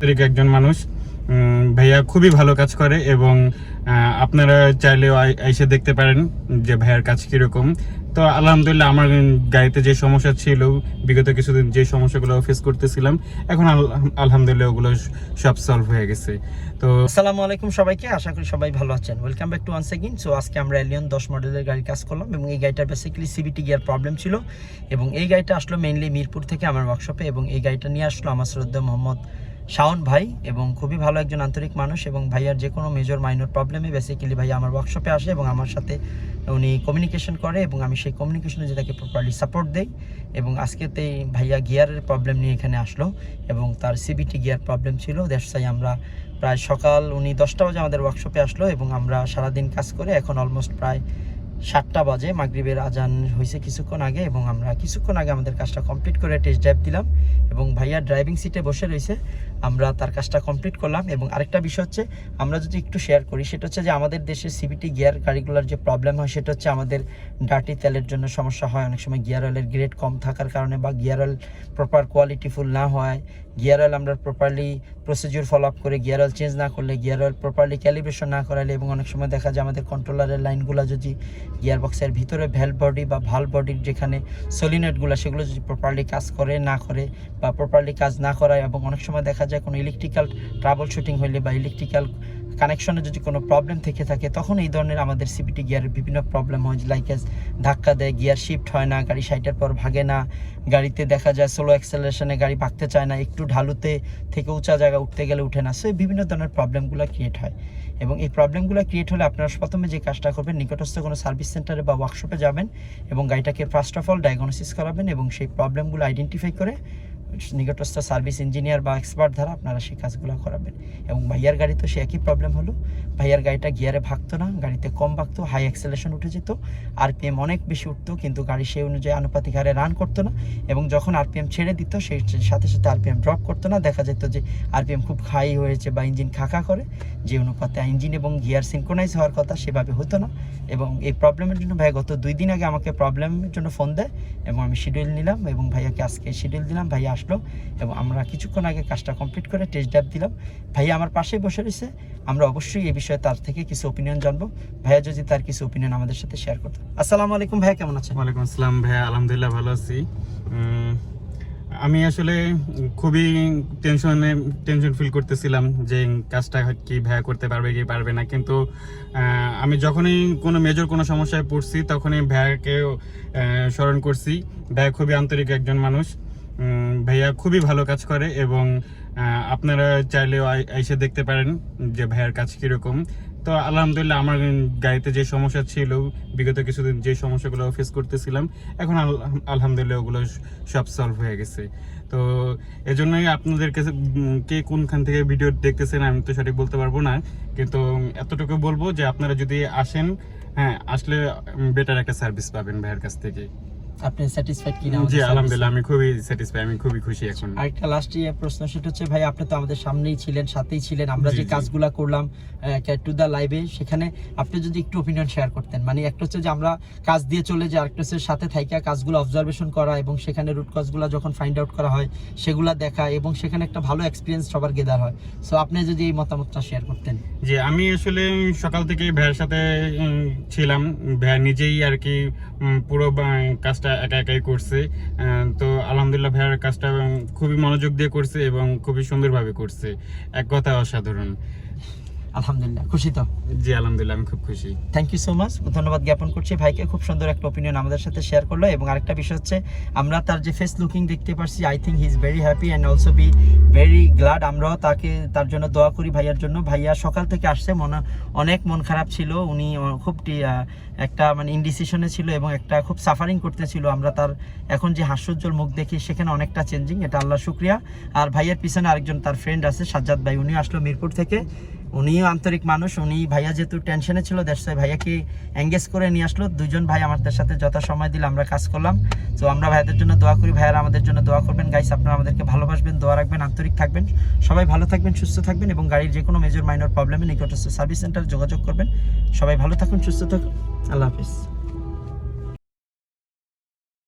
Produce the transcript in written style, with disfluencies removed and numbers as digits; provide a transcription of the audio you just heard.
একজন মানুষ ভাইয়া খুবই ভালো কাজ করে এবং আপনারা চাইলেও এসে দেখতে পারেন যে ভাইয়ার কাজ কিরকম। তো আলহামদুলিল্লাহ আমার গাড়িতে যে সমস্যা ছিল বিগত কিছুদিন যে সমস্যাগুলো ফেস করতেছিলাম এখন আলহামদুলিল্লাহ ওগুলো সব সলভ হয়ে গেছে। তো আসসালামু আলাইকুম সবাইকে, আশা করি সবাই ভালো আছেন। Welcome back to once again. So আজকে আমরা এলিয়ন 10 মডেলের গাড়ি কাজ করলাম এবং এই গাড়িটার বেসিক্যালি সিবিটি গিয়ার প্রবলেম ছিল এবং এই গাড়িটা আসলো মেইনলি মিরপুর থেকে আমার ওয়ার্কশপে এবং এই গাড়িটা নিয়ে আসলো আমার শ্রদ্ধেয় মোহাম্মদ শাওন ভাই এবং খুবই ভালো একজন আন্তরিক মানুষ এবং ভাইয়ার যে কোনো মেজর মাইনর প্রবলেমে বেসিক্যালি ভাইয়া আমার ওয়ার্কশপে আসে এবং আমার সাথে উনি কমিউনিকেশন করে এবং আমি সেই কমিউনিকেশনে যে তাকে প্রপারলি সাপোর্ট দেই এবং আজকেতে ভাইয়া গিয়ারের প্রবলেম নিয়ে এখানে আসলো এবং তার সিবিটি গিয়ার প্রবলেম ছিল। দ্যাটস আমরা প্রায় সকাল উনি 10টা বাজে আমাদের ওয়ার্কশপে আসলো এবং আমরা সারাদিন কাজ করে এখন অলমোস্ট প্রায় 7টা বাজে, মাগরিবের আজান হয়েছে কিছুক্ষণ আগে এবং আমরা কিছুক্ষণ আগে আমাদের কাজটা কমপ্লিট করে টেস্ট ড্রাইভ দিলাম এবং ভাইয়া ড্রাইভিং সিটে বসে রয়েছে, আমরা তার কাজটা কমপ্লিট করলাম। এবং আরেকটা বিষয় হচ্ছে আমরা যদি একটু শেয়ার করি সেটা হচ্ছে যে আমাদের দেশে সিবিটি গিয়ার গাড়িগুলোর যে প্রবলেম হয় সেটা হচ্ছে আমাদের ডার্টি তেলের জন্য সমস্যা হয়, অনেক সময় গিয়ার অয়েলের গ্রেড কম থাকার কারণে বা গিয়ার অয়েল প্রপার কোয়ালিটিফুল না হয়, গিয়ার অয়েল আমরা প্রপারলি প্রসিডিউর ফলো আপ করে গিয়ার অয়েল চেঞ্জ না করলে, গিয়ার অয়েল প্রপারলি ক্যালিব্রেশন না করালে এবং অনেক সময় দেখা যায় আমাদের কন্ট্রোলারের লাইনগুলো যদি গিয়ার বক্সের ভিতরে ভ্যালভ বডি বা ভাল বডির যেখানে সলিনয়েডগুলো সেগুলো যদি প্রপারলি কাজ করে না করে বা প্রপারলি কাজ না করায় এবং অনেক সময় দেখা যায় কোনো ইলেকট্রিক্যাল ট্রাবল শুটিং হইলে বা ইলেকট্রিক্যাল কানেকশনে যদি কোনো প্রবলেম থেকে থাকে তখন এই ধরনের আমাদের সিবিটি গিয়ারের বিভিন্ন প্রবলেম হয়, লাইক ধাক্কা দেয়, গিয়ার শিফট হয় না, গাড়ি 60-এর পর ভাগে না, গাড়িতে দেখা যায় স্লো অ্যাক্সেলারেশনে গাড়ি ভাগতে চায় না, একটু ঢালুতে থেকে উঁচা জায়গা উঠতে গেলে উঠে না। সো এই বিভিন্ন ধরনের প্রবলেমগুলো ক্রিয়েট হয় এবং এই প্রবলেমগুলো ক্রিয়েট হলে আপনারা প্রথমে যে কাজটা করবেন নিকটস্থ কোনো সার্ভিস সেন্টারে বা ওয়ার্কশপে যাবেন এবং গাড়িটাকে ফার্স্ট অফ অল ডায়াগনোসিস করাবেন এবং সেই প্রবলেমগুলো আইডেন্টিফাই করে নিকটস্থ সার্ভিস ইঞ্জিনিয়ার বা এক্সপার্ট দ্বারা আপনারা সেই কাজগুলো করাবেন। এবং ভাইয়ার গাড়ি তো সে একই প্রবলেম হলো, ভাইয়ার গাড়িটা গিয়ারে ভাগতো না, গাড়িতে কম ভাগতো, হাই অ্যাক্সেলারেশন উঠে যেত, আরপিএম অনেক বেশি উঠতো কিন্তু গাড়ি সেই অনুযায়ী আনুপাতিক হারে রান করতো না এবং যখন আরপিএম ছেড়ে দিত সেই সাথে সাথে আরপিএম ড্রপ করতো না, দেখা যেত যে আরপিএম খুব হাই হয়েছে বা ইঞ্জিন খাকা করে, যে অনুপাতে ইঞ্জিন এবং গিয়ার সিনক্রোনাইজ হওয়ার কথা সেভাবে হতো না। এবং এই প্রবলেমের জন্য ভাইয়া গত 2 দিন আগে আমাকে প্রবলেমের জন্য ফোন দেয় এবং আমি শিডিউল নিলাম এবং ভাইয়াকে আজকে শিডিউল দিলাম, ভাইয়া আসলো এবং আমরা কিছুক্ষণ আগে কাজটা কমপ্লিট করে টেস্ট ড্রাইভ দিলাম। ভাইয়া আমার পাশেই বসে রয়েছে, আমরা অবশ্যই এই বিষয়ে তার থেকে কিছু ওপিনিয়ন জানবো। ভাইয়া যদি তার কিছু ওপিনিয়ন আমাদের সাথে শেয়ার করতো। আসসালামু আলাইকুম ভাইয়া, কেমন আছেন? ওয়ালাইকুম আসসালাম ভাইয়া, আলহামদুলিল্লাহ ভালো আছি। আমি আসলে খুবই টেনশন ফিল করতেছিলাম যে কাজটা কি ভাইয়া করতে পারবে কি পারবে না, কিন্তু আমি যখনই কোনো মেজর কোনো সমস্যায় পড়ছি তখনই ভাইয়াকে স্মরণ করছি। ভাইয়া খুবই আন্তরিক একজন মানুষ, ভাইয়া খুবই ভালো কাজ করে এবং আপনারা চাইলেও এসে দেখতে পারেন যে ভাইয়ার কাজ কীরকম। তো আলহামদুলিল্লাহ আমার গাড়িতে যে সমস্যা ছিল বিগত কিছুদিন যে সমস্যাগুলো ফেস করতেছিলাম এখন আলহামদুলিল্লাহ ওগুলো সব সলভ হয়ে গেছে। তো এজন্যই আপনাদের কাছে কে কোনখান থেকে ভিডিও দেখতেছেন আমি তো সঠিক বলতে পারবো না, কিন্তু এতটুকু বলবো যে আপনারা যদি আসেন, হ্যাঁ আসলে বেটার একটা সার্ভিস পাবেন ভাইয়ের কাছ থেকে। আপনি স্যাটিসফাইড কিনা? জি আলহামদুলিল্লাহ আমি খুবই স্যাটিসফাই, আমি খুবই খুশি। এখন আরেকটা লাস্ট প্রশ্ন সেটা হচ্ছে ভাই আপনি তো আমাদের সামনেই ছিলেন, সাথেই ছিলেন, আমরা যে কাজগুলো করলাম টু দা লাইভে, সেখানে আপনি যদি একটু ওপিনিয়ন শেয়ার করতেন। মানে একটা হচ্ছে যে আমরা কাজ দিয়ে চলে যাই, আরেকটা হচ্ছে সাথে থাইকা কাজগুলো অবজারভেশন করা এবং সেখানে রুট কজগুলো যখন ফাইন্ড আউট করা হয় সেগুলা দেখা এবং সেখানে একটা ভালো এক্সপিরিয়েন্স সবার গেদার হয়। সো আপনি যদি এই মতামতটা শেয়ার করতেন। যে আমি আসলে সকাল থেকে ভাইয়ের সাথে ছিলাম, ভাইয়া নিজেই আর কি পুরো কাজটা একা একাই করছে। তো আলহামদুলিল্লাহ ভাইয়ার কাজটা খুবই মনোযোগ দিয়ে করছে এবং খুবই সুন্দরভাবে করছে, এক কথা অসাধারণ। আলহামদুলিল্লাহ, খুশি তো? জি আলহামদুলিল্লাহ আমি খুব খুশি। থ্যাংক ইউ সো মাচ, ধন্যবাদ জ্ঞাপন করছি ভাইকে, খুব সুন্দর একটা ওপিনিয়ন আমাদের সাথে শেয়ার করলো। এবং আরেকটা বিষয় হচ্ছে আমরা তার যে ফেস লুকিং দেখতে পারছি, I think he is very happy and also be very glad. আমরাও তার জন্য দোয়া করি ভাইয়ার জন্য। ভাইয়া সকাল থেকে আসছে, অনেক মন খারাপ ছিল, উনি খুব একটা মানে ইনডিসিশনে ছিল এবং একটা খুব সাফারিং করতেছিল। আমরা তার এখন যে হাস্যোজ্জ্বল মুখ দেখি সেখানে অনেকটা চেঞ্জিং, এটা আল্লাহর শুকরিয়া। আর ভাইয়ার পিছনে আরেকজন তার ফ্রেন্ড আছে সাজ্জাদ ভাই, উনিও আসলো মিরপুর থেকে, উনিও আন্তরিক মানুষ। উনি ভাইয়া যেহেতু টেনশনে ছিল দেশে ভাইয়াকে এঙ্গেজ করে নিয়ে আসলো। দুজন ভাই আমাদের সাথে যথা সময় দিলে আমরা কাজ করলাম। তো আমরা ভাইয়াদের জন্য দোয়া করি, ভাইয়ারা আমাদের জন্য দোয়া করবেন। গাইস আপনারা আমাদেরকে ভালোবাসবেন, দোয়া রাখবেন, আন্তরিক থাকবেন, সবাই ভালো থাকবেন, সুস্থ থাকবেন এবং গাড়ির যে কোনো মেজর মাইনর প্রবলেমে নিকটস্থ সার্ভিস সেন্টার যোগাযোগ করবেন। সবাই ভালো থাকুন, সুস্থ থাকুন, আল্লাহ হাফিজ।